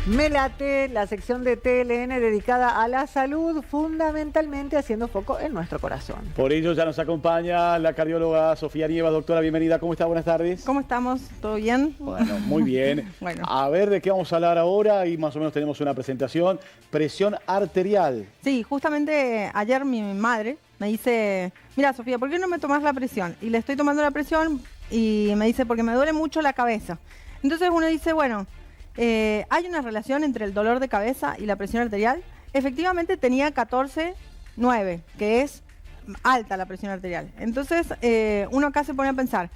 Me late, la sección de TLN dedicada a la salud, fundamentalmente haciendo foco en nuestro corazón. Por ello ya nos acompaña la cardióloga Sofía Nievas. Doctora, bienvenida. ¿Cómo está? Buenas tardes. ¿Cómo estamos? ¿Todo bien? Bueno, muy bien. Bueno. A ver de qué vamos a hablar ahora y más o menos tenemos una presentación. Presión arterial. Sí, justamente ayer mi madre me dice, mira Sofía, ¿por qué no me tomas la presión? Y le estoy tomando la presión y me dice, porque me duele mucho la cabeza. Entonces uno dice, bueno, ¿hay una relación entre el dolor de cabeza y la presión arterial? Efectivamente tenía 14,9, que es alta la presión arterial. Entonces uno acá se pone a pensar,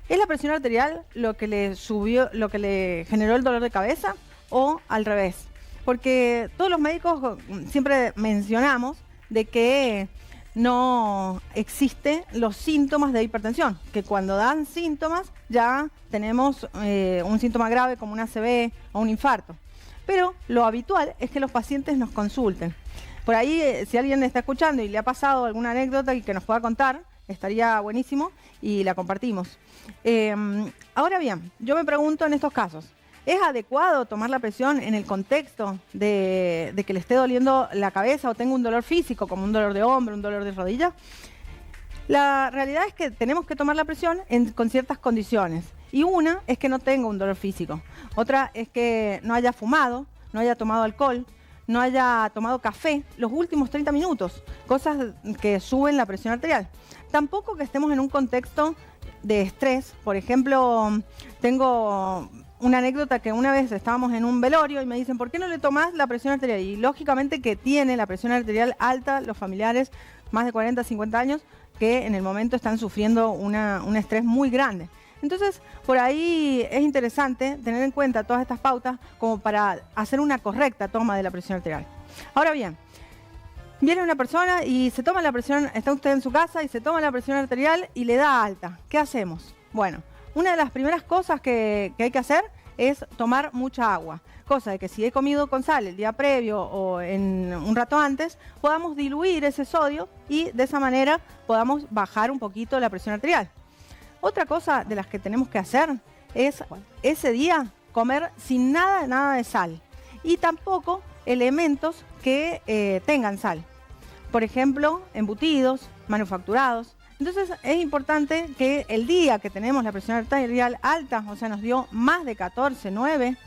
¿es la presión arterial lo que le subió, lo que le generó el dolor de cabeza o al revés? Porque todos los médicos siempre mencionamos de que no existen los síntomas de hipertensión, que cuando dan síntomas ya tenemos un síntoma grave como una ACV o un infarto. Pero lo habitual es que los pacientes nos consulten. Por ahí, si alguien está escuchando y le ha pasado alguna anécdota y que nos pueda contar, estaría buenísimo y la compartimos. Ahora bien, yo me pregunto en estos casos, ¿es adecuado tomar la presión en el contexto de que le esté doliendo la cabeza o tengo un dolor físico, como un dolor de hombro, un dolor de rodilla? La realidad es que tenemos que tomar la presión con ciertas condiciones. Y una es que no tenga un dolor físico. Otra es que no haya fumado, no haya tomado alcohol, no haya tomado café los últimos 30 minutos. Cosas que suben la presión arterial. Tampoco que estemos en un contexto de estrés. Por ejemplo, tengo una anécdota que una vez estábamos en un velorio y me dicen, ¿por qué no le tomás la presión arterial? Y lógicamente que tiene la presión arterial alta los familiares más de 40, 50 años que en el momento están sufriendo un estrés muy grande. Entonces, por ahí es interesante tener en cuenta todas estas pautas como para hacer una correcta toma de la presión arterial. Ahora bien, viene una persona y se toma la presión, está usted en su casa y se toma la presión arterial y le da alta. ¿Qué hacemos? Bueno, una de las primeras cosas que hay que hacer es tomar mucha agua. Cosa de que si he comido con sal el día previo o en un rato antes, podamos diluir ese sodio y de esa manera podamos bajar un poquito la presión arterial. Otra cosa de las que tenemos que hacer es ese día comer sin nada de sal y tampoco elementos que tengan sal. Por ejemplo, embutidos, manufacturados. Entonces es importante que el día que tenemos la presión arterial alta, o sea, nos dio más de 14,9,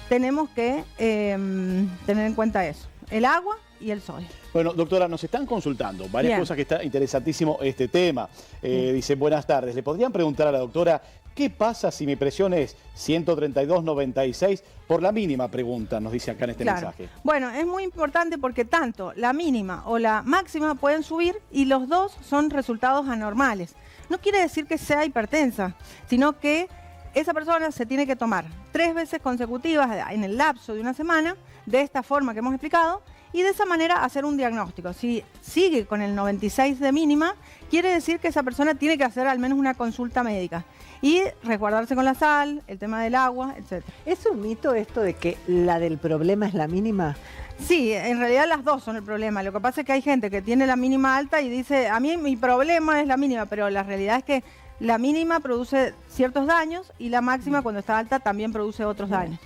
tenemos que tener en cuenta eso, el agua y el sodio. Bueno, doctora, nos están consultando varias cosas que está interesantísimo este tema. Dice, buenas tardes, ¿le podrían preguntar a la doctora qué pasa si mi presión es 132/96 por la mínima? Pregunta, nos dice acá en este mensaje. Bueno, es muy importante porque tanto la mínima o la máxima pueden subir y los dos son resultados anormales. No quiere decir que sea hipertensa, sino que esa persona se tiene que tomar 3 veces consecutivas en el lapso de una semana, de esta forma que hemos explicado, y de esa manera hacer un diagnóstico. Si sigue con el 96 de mínima, quiere decir que esa persona tiene que hacer al menos una consulta médica y resguardarse con la sal, el tema del agua, etc. ¿Es un mito esto de que la del problema es la mínima? Sí, en realidad las dos son el problema. Lo que pasa es que hay gente que tiene la mínima alta y dice, a mí mi problema es la mínima, pero la realidad es que la mínima produce ciertos daños y la máxima cuando está alta también produce otros daños.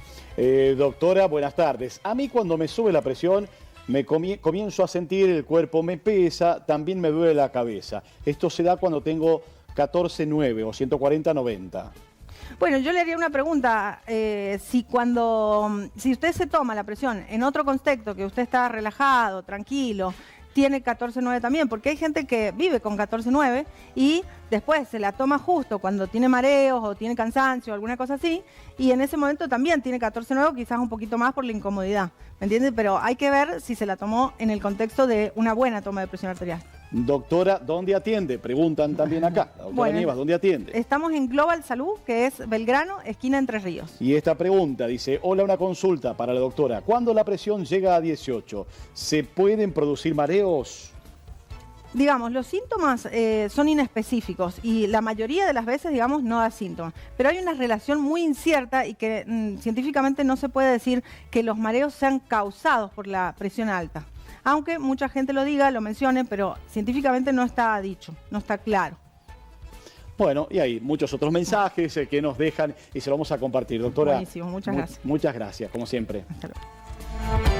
Doctora, buenas tardes. A mí cuando me sube la presión comienzo a sentir el cuerpo me pesa, también me duele la cabeza. Esto se da cuando tengo 14,9 o 140/90. Bueno, yo le haría una pregunta. Si usted se toma la presión en otro contexto, que usted está relajado, tranquilo, tiene 14,9 también, porque hay gente que vive con 14,9 y después se la toma justo cuando tiene mareos o tiene cansancio o alguna cosa así, y en ese momento también tiene 14,9, quizás un poquito más por la incomodidad, ¿me entiende? Pero hay que ver si se la tomó en el contexto de una buena toma de presión arterial. Doctora, ¿dónde atiende? Preguntan también acá. Doctora Nievas, ¿dónde atiende? Estamos en Global Salud, que es Belgrano, esquina Entre Ríos. Y esta pregunta dice, hola, una consulta para la doctora. ¿Cuándo la presión llega a 18, se pueden producir mareos? Digamos, los síntomas son inespecíficos y la mayoría de las veces, digamos, no da síntomas. Pero hay una relación muy incierta y que científicamente no se puede decir que los mareos sean causados por la presión alta. Aunque mucha gente lo diga, lo mencione, pero científicamente no está dicho, no está claro. Bueno, y hay muchos otros mensajes que nos dejan y se lo vamos a compartir. Doctora, Buenísimo, muchas gracias. Muchas gracias, como siempre. Hasta luego.